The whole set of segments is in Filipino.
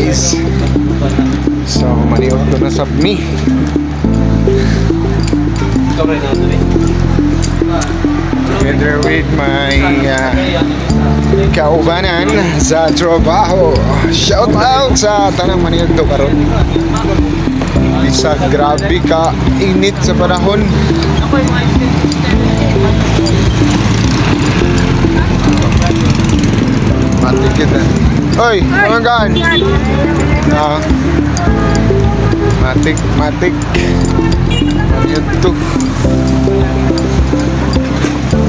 guys. So maniot ko na sab mi. Together with my kaubanan sa trabaho. Shout out sa tanang maniot to karon. Isa grabe ka init sa panahon. Matik kita. Oy, kamanggaan. Matik. Ano to?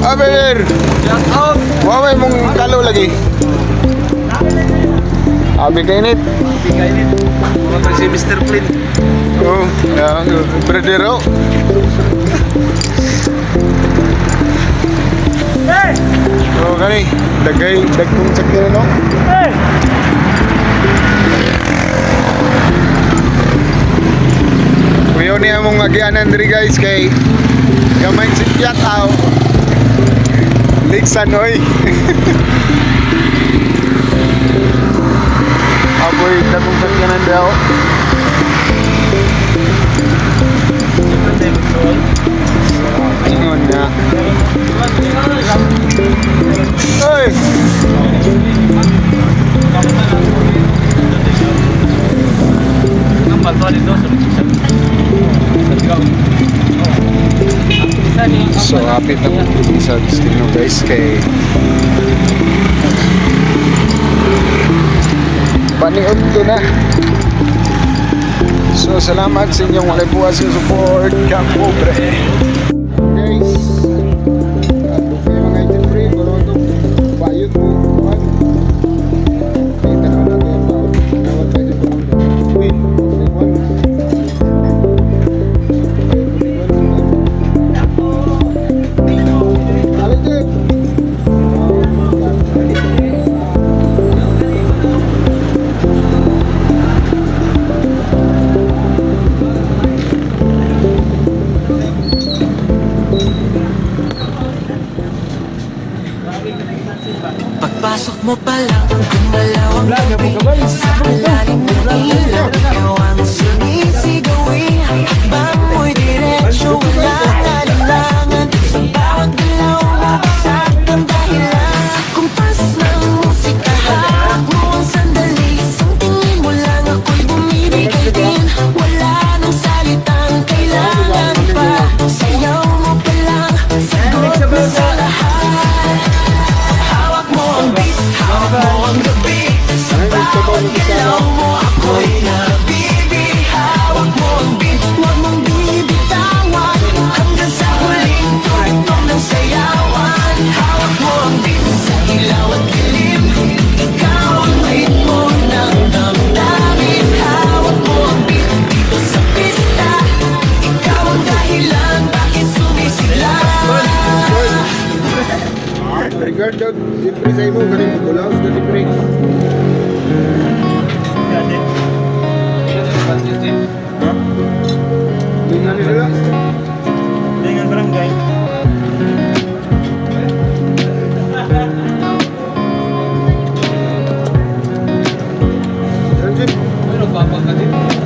Abeler! Shout out! Waway mong kalo lagi. Abi kainit. Mga si Mr. Flynn. Oh, berdero. Oh, kani dagkong sakyan no. Kuya ni among agianan diri guys kay gamay sikyat aw. Liksan oy. Aboy dagkong sakyanan daw. Ingon na. Oy. So happy na po sa destino guys kay paniod ko na. So salamat sa inyong walay buwas sa support Camp Pobre guys. Okay mga item pre pero ito bayot mo kuhan kita na natin yung tao nawag tayo sa win Pagpasok mo pa lang, gumalaw ang gabi. Sa lalim ng ilaw, ikaw ang sinisigawin. Bang mo'y diretsyo, wala alinlangan. Sa bawat galaw, mapasak ang dahilan. Kumpas ng musika, hawak mo ang sandali. Isang tingin mo lang, ako'y bumibigay din. Wala nang salitang kailangan pa. Sayaw mo pa lang, sagot mo sa lahat. Hawak mo ang gabi. Sa bawat galaw mo ako'y nabibihawak mo ang beat. Huwag mong bibitawan hanggang sa huling tugtog ng sayawan. Hawak mo ang beat sa ilaw at dilim. Ikaw ang ritmo ng damdamin. Hawak mo ang beat dito sa pista. Ikaw ang dahilan bakit sumisigla. regard daw siyempre sa imo kanin bulaos na siyempre lingan nila Dengan barangay. Ranjit Ano papag ka din?